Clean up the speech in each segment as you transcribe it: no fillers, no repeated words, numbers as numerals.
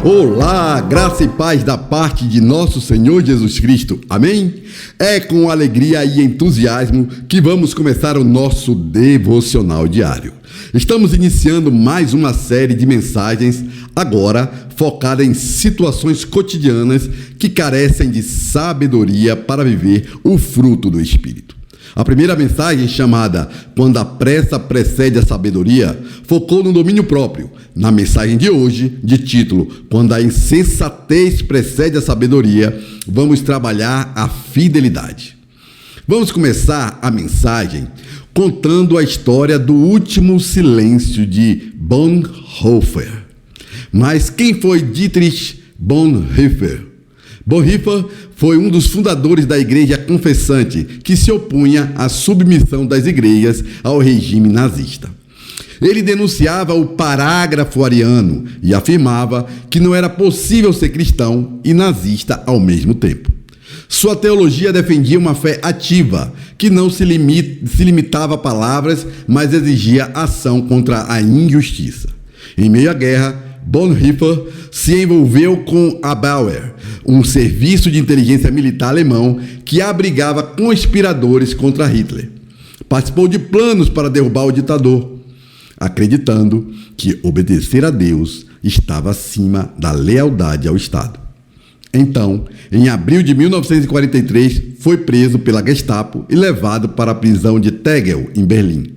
Olá, graça e paz da parte de nosso Senhor Jesus Cristo. Amém? É com alegria e entusiasmo que vamos começar o nosso devocional diário. Estamos iniciando mais uma série de mensagens, agora focada em situações cotidianas que carecem de sabedoria para viver o fruto do Espírito. A primeira mensagem, chamada Quando a Pressa Precede a Sabedoria, focou no domínio próprio. Na mensagem de hoje, de título Quando a Insensatez Precede a Sabedoria, vamos trabalhar a fidelidade. Vamos começar a mensagem contando a história do último silêncio de Bonhoeffer. Mas quem foi Dietrich Bonhoeffer? Bonhoeffer foi um dos fundadores da Igreja Confessante, que se opunha à submissão das igrejas ao regime nazista. Ele denunciava o parágrafo ariano e afirmava que não era possível ser cristão e nazista ao mesmo tempo. Sua teologia defendia uma fé ativa, que não se limitava a palavras, mas exigia ação contra a injustiça. Em meio à guerra, Bonhoeffer se envolveu com a Abwehr, um serviço de inteligência militar alemão que abrigava conspiradores contra Hitler. Participou de planos para derrubar o ditador, acreditando que obedecer a Deus estava acima da lealdade ao Estado. Então, em abril de 1943, foi preso pela Gestapo e levado para a prisão de Tegel, em Berlim.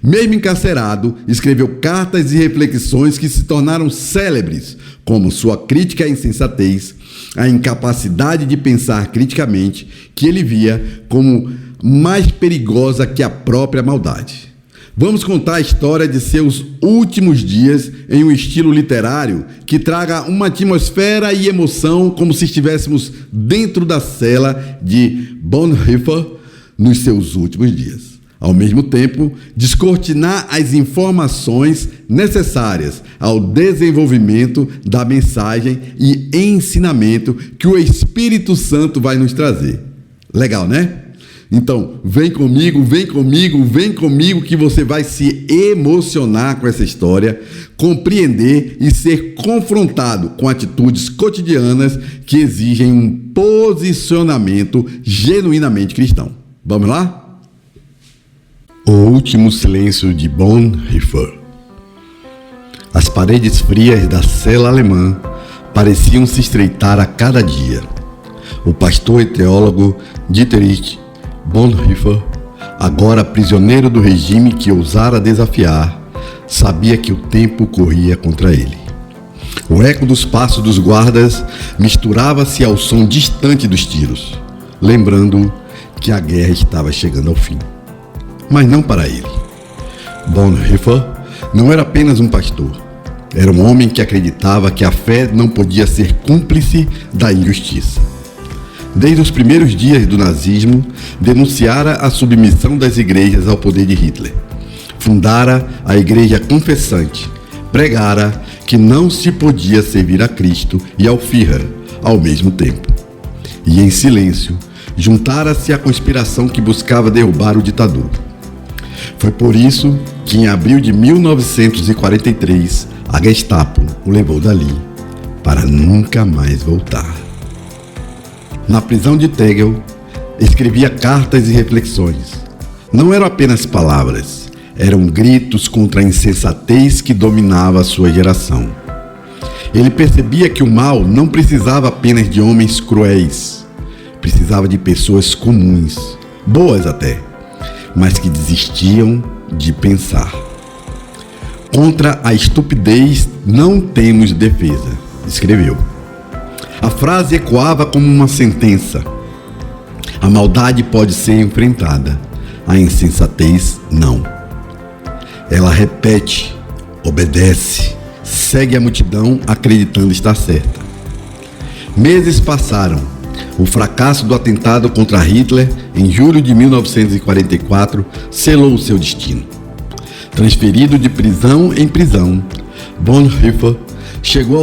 Mesmo encarcerado, escreveu cartas e reflexões que se tornaram célebres, como sua crítica à insensatez, a incapacidade de pensar criticamente, que ele via como mais perigosa que a própria maldade. Vamos contar a história de seus últimos dias em um estilo literário que traga uma atmosfera e emoção como se estivéssemos dentro da cela de Bonhoeffer nos seus últimos dias. Ao mesmo tempo, descortinar as informações necessárias ao desenvolvimento da mensagem e ensinamento que o Espírito Santo vai nos trazer. Legal, né? Então, vem comigo que você vai se emocionar com essa história, compreender e ser confrontado com atitudes cotidianas que exigem um posicionamento genuinamente cristão. Vamos lá? O último silêncio de Bonhoeffer. As paredes frias da cela alemã pareciam se estreitar a cada dia. O pastor e teólogo Dietrich Bonhoeffer, agora prisioneiro do regime que ousara desafiar, sabia que o tempo corria contra ele. O eco dos passos dos guardas misturava-se ao som distante dos tiros, lembrando que a guerra estava chegando ao fim. Mas não para ele. Bonhoeffer não era apenas um pastor. Era um homem que acreditava que a fé não podia ser cúmplice da injustiça. Desde os primeiros dias do nazismo, denunciara a submissão das igrejas ao poder de Hitler. Fundara a Igreja Confessante. Pregara que não se podia servir a Cristo e ao Führer ao mesmo tempo. E em silêncio, juntara-se à conspiração que buscava derrubar o ditador. Foi por isso que, em abril de 1943, a Gestapo o levou dali, para nunca mais voltar. Na prisão de Tegel, escrevia cartas e reflexões. Não eram apenas palavras, eram gritos contra a insensatez que dominava a sua geração. Ele percebia que o mal não precisava apenas de homens cruéis, precisava de pessoas comuns, boas até, mas que desistiam de pensar. Contra a estupidez não temos defesa, escreveu. A frase ecoava como uma sentença. A maldade pode ser enfrentada, a insensatez não. Ela repete, obedece, segue a multidão acreditando estar certa. Meses passaram. O fracasso do atentado contra Hitler, em julho de 1944, selou o seu destino. Transferido de prisão em prisão, Bonhoeffer chegou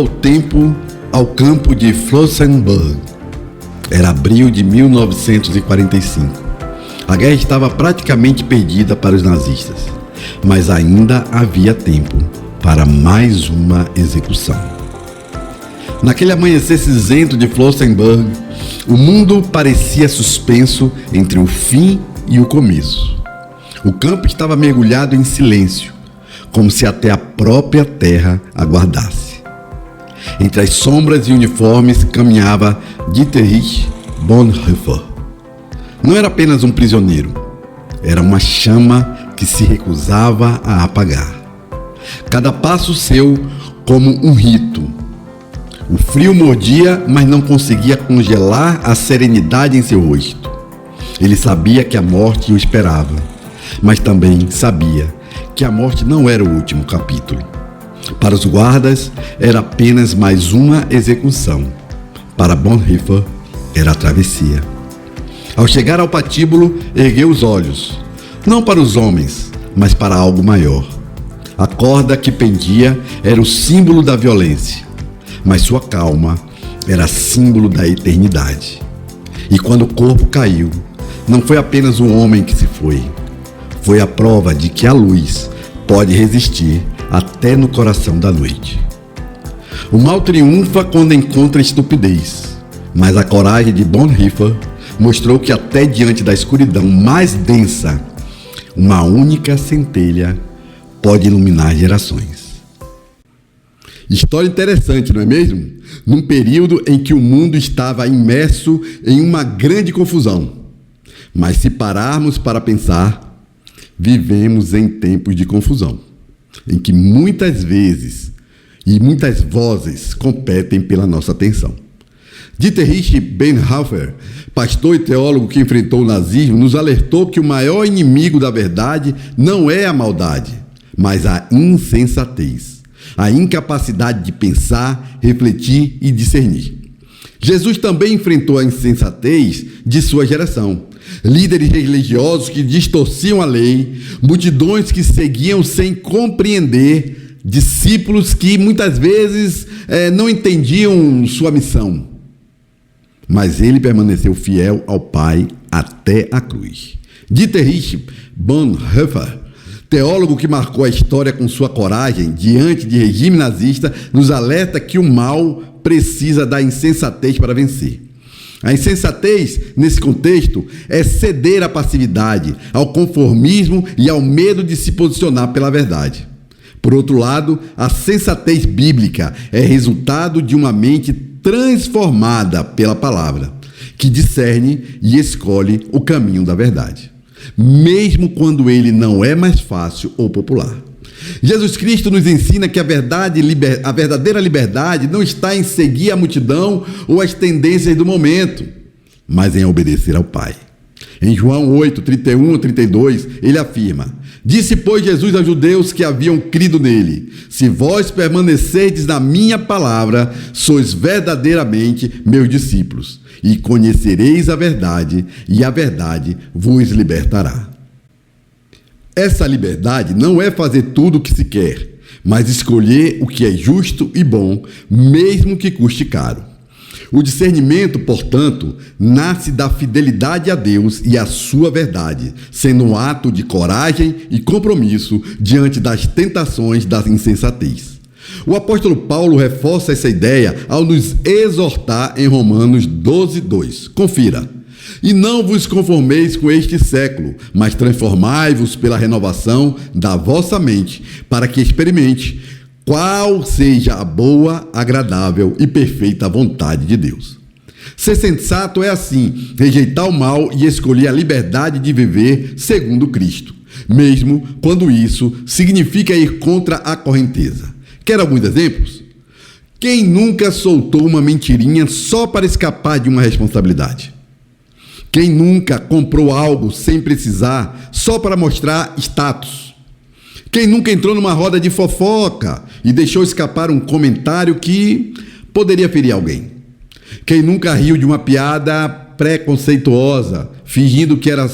ao campo de Flossenbürg. Era abril de 1945. A guerra estava praticamente perdida para os nazistas, mas ainda havia tempo para mais uma execução. Naquele amanhecer cinzento de Flossenburg, o mundo parecia suspenso entre o fim e o começo. O campo estava mergulhado em silêncio, como se até a própria terra aguardasse. Entre as sombras e uniformes caminhava Dietrich Bonhoeffer. Não era apenas um prisioneiro, era uma chama que se recusava a apagar. Cada passo seu como um rito. O frio mordia, mas não conseguia congelar a serenidade em seu rosto. Ele sabia que a morte o esperava, mas também sabia que a morte não era o último capítulo. Para os guardas, era apenas mais uma execução. Para Bonhoeffer, era a travessia. Ao chegar ao patíbulo, ergueu os olhos, não para os homens, mas para algo maior. A corda que pendia era o símbolo da violência, mas sua calma era símbolo da eternidade. E quando o corpo caiu, não foi apenas um homem que se foi a prova de que a luz pode resistir até no coração da noite. O mal triunfa quando encontra estupidez, mas a coragem de Bonhoeffer mostrou que até diante da escuridão mais densa, uma única centelha pode iluminar gerações. História interessante, não é mesmo? Num período em que o mundo estava imerso em uma grande confusão. Mas se pararmos para pensar, vivemos em tempos de confusão, em que muitas vezes e muitas vozes competem pela nossa atenção. Dietrich Bonhoeffer, pastor e teólogo que enfrentou o nazismo, nos alertou que o maior inimigo da verdade não é a maldade, mas a insensatez, a incapacidade de pensar, refletir e discernir. Jesus também enfrentou a insensatez de sua geração. Líderes religiosos que distorciam a lei, multidões que seguiam sem compreender, discípulos que muitas vezes não entendiam sua missão. Mas ele permaneceu fiel ao Pai até a cruz. Dietrich Bonhoeffer, teólogo que marcou a história com sua coragem diante de regime nazista, nos alerta que o mal precisa da insensatez para vencer. A insensatez, nesse contexto, é ceder à passividade, ao conformismo e ao medo de se posicionar pela verdade. Por outro lado, a sensatez bíblica é resultado de uma mente transformada pela palavra, que discerne e escolhe o caminho da verdade, mesmo quando ele não é mais fácil ou popular. Jesus Cristo nos ensina que a verdadeira liberdade não está em seguir a multidão ou as tendências do momento, mas em obedecer ao Pai. Em João 8, 31 a 32, ele afirma: Disse, pois, Jesus aos judeus que haviam crido nele: Se vós permanecerdes na minha palavra, sois verdadeiramente meus discípulos, e conhecereis a verdade, e a verdade vos libertará. Essa liberdade não é fazer tudo o que se quer, mas escolher o que é justo e bom, mesmo que custe caro. O discernimento, portanto, nasce da fidelidade a Deus e à sua verdade, sendo um ato de coragem e compromisso diante das tentações da insensatez. O apóstolo Paulo reforça essa ideia ao nos exortar em Romanos 12, 2. Confira. E não vos conformeis com este século, mas transformai-vos pela renovação da vossa mente, para que experimente qual seja a boa, agradável e perfeita vontade de Deus. Ser sensato é assim, rejeitar o mal e escolher a liberdade de viver segundo Cristo, mesmo quando isso significa ir contra a correnteza. Quer alguns exemplos? Quem nunca soltou uma mentirinha só para escapar de uma responsabilidade? Quem nunca comprou algo sem precisar, só para mostrar status? Quem nunca entrou numa roda de fofoca e deixou escapar um comentário que poderia ferir alguém? Quem nunca riu de uma piada preconceituosa, fingindo que era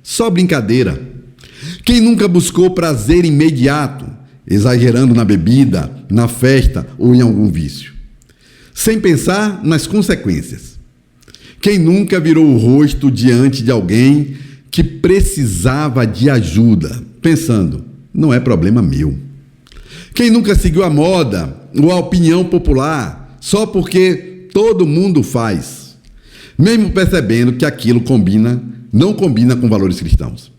só brincadeira? Quem nunca buscou prazer imediato, exagerando na bebida, na festa ou em algum vício, sem pensar nas consequências? Quem nunca virou o rosto diante de alguém que precisava de ajuda, pensando, não é problema meu? Quem nunca seguiu a moda ou a opinião popular, só porque todo mundo faz, mesmo percebendo que aquilo não combina com valores cristãos.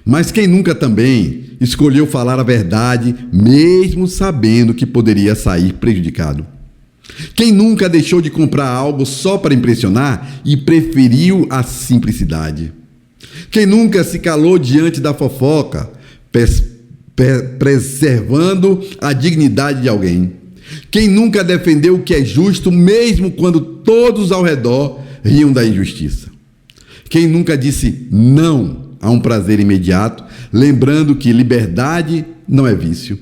Mas quem nunca também escolheu falar a verdade, mesmo sabendo que poderia sair prejudicado? Quem nunca deixou de comprar algo só para impressionar e preferiu a simplicidade? Quem nunca se calou diante da fofoca, preservando a dignidade de alguém? Quem nunca defendeu o que é justo, mesmo quando todos ao redor riam da injustiça? Quem nunca disse não a um prazer imediato, lembrando que liberdade não é vício?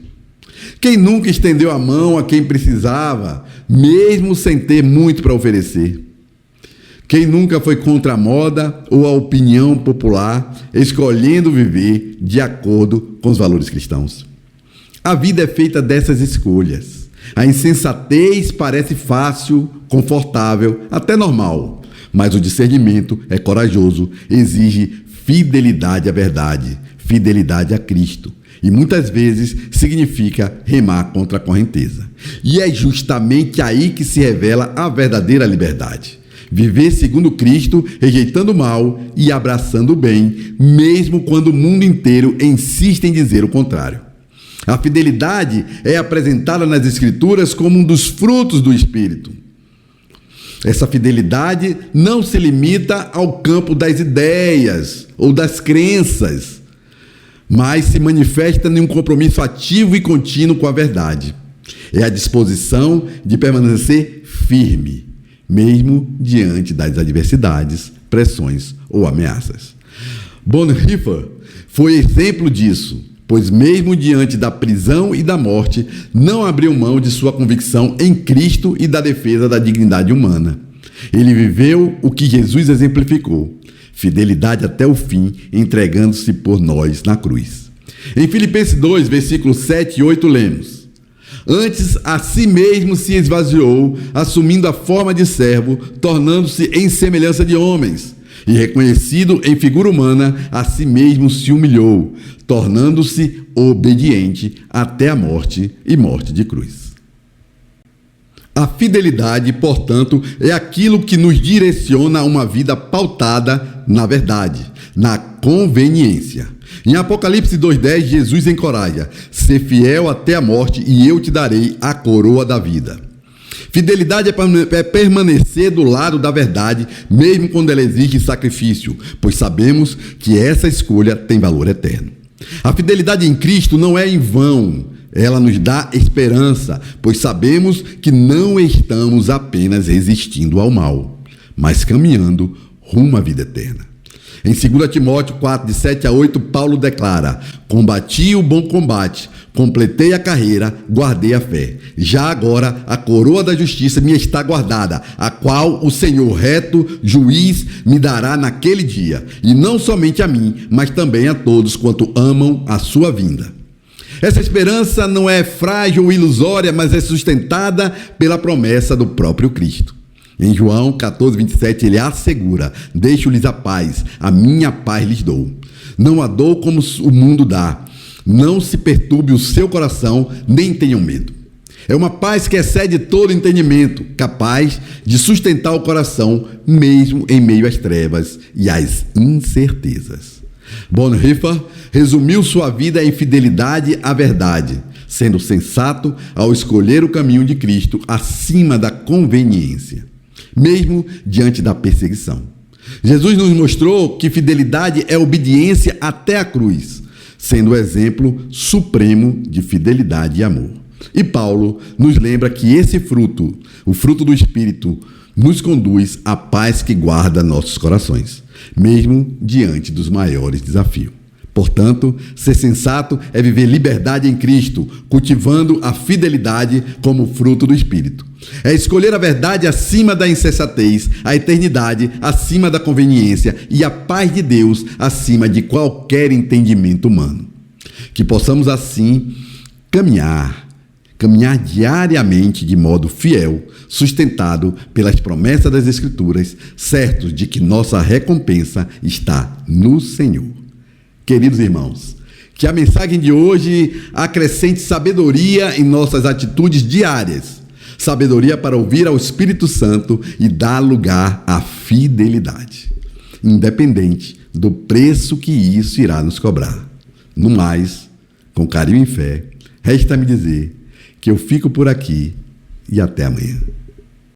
Quem nunca estendeu a mão a quem precisava, mesmo sem ter muito para oferecer? Quem nunca foi contra a moda ou a opinião popular, escolhendo viver de acordo com os valores cristãos? A vida é feita dessas escolhas. A insensatez parece fácil, confortável, até normal, mas o discernimento é corajoso, exige fidelidade à verdade, fidelidade a Cristo. E muitas vezes significa remar contra a correnteza. E é justamente aí que se revela a verdadeira liberdade. Viver segundo Cristo, rejeitando o mal e abraçando o bem, mesmo quando o mundo inteiro insiste em dizer o contrário. A fidelidade é apresentada nas Escrituras como um dos frutos do Espírito. Essa fidelidade não se limita ao campo das ideias ou das crenças, mas se manifesta em um compromisso ativo e contínuo com a verdade. É a disposição de permanecer firme, mesmo diante das adversidades, pressões ou ameaças. Bonhoeffer foi exemplo disso, pois mesmo diante da prisão e da morte, não abriu mão de sua convicção em Cristo e da defesa da dignidade humana. Ele viveu o que Jesus exemplificou: fidelidade até o fim, entregando-se por nós na cruz. Em Filipenses 2, versículos 7 e 8, lemos: Antes a si mesmo se esvaziou, assumindo a forma de servo, tornando-se em semelhança de homens, e reconhecido em figura humana, a si mesmo se humilhou, tornando-se obediente até a morte e morte de cruz. A fidelidade, portanto, é aquilo que nos direciona a uma vida pautada na verdade, na conveniência. Em Apocalipse 2,10, Jesus encoraja: ser fiel até a morte e eu te darei a coroa da vida. Fidelidade é permanecer do lado da verdade, mesmo quando ela exige sacrifício, pois sabemos que essa escolha tem valor eterno. A fidelidade em Cristo não é em vão, ela nos dá esperança, pois sabemos que não estamos apenas resistindo ao mal, mas caminhando rumo à vida eterna. Em 2 Timóteo 4, de 7 a 8, Paulo declara: combati o bom combate, completei a carreira, guardei a fé. Já agora a coroa da justiça me está guardada, a qual o Senhor reto, juiz, me dará naquele dia, e não somente a mim, mas também a todos quanto amam a sua vinda. Essa esperança não é frágil ou ilusória, mas é sustentada pela promessa do próprio Cristo. Em João 14, 27, ele assegura: deixo-lhes a paz, a minha paz lhes dou. Não a dou como o mundo dá. Não se perturbe o seu coração, nem tenham medo. É uma paz que excede todo entendimento, capaz de sustentar o coração, mesmo em meio às trevas e às incertezas. Bonhoeffer resumiu sua vida em fidelidade à verdade, sendo sensato ao escolher o caminho de Cristo acima da conveniência, mesmo diante da perseguição. Jesus nos mostrou que fidelidade é obediência até a cruz, sendo o exemplo supremo de fidelidade e amor. E Paulo nos lembra que esse fruto, o fruto do Espírito, nos conduz à paz que guarda nossos corações, mesmo diante dos maiores desafios. Portanto, ser sensato é viver liberdade em Cristo, cultivando a fidelidade como fruto do Espírito. É escolher a verdade acima da insensatez, a eternidade acima da conveniência e a paz de Deus acima de qualquer entendimento humano. Que possamos assim caminhar diariamente de modo fiel, sustentado pelas promessas das Escrituras, certos de que nossa recompensa está no Senhor. Queridos irmãos, que a mensagem de hoje acrescente sabedoria em nossas atitudes diárias, sabedoria para ouvir ao Espírito Santo e dar lugar à fidelidade, independente do preço que isso irá nos cobrar. No mais, com carinho e fé, resta-me dizer que eu fico por aqui e até amanhã.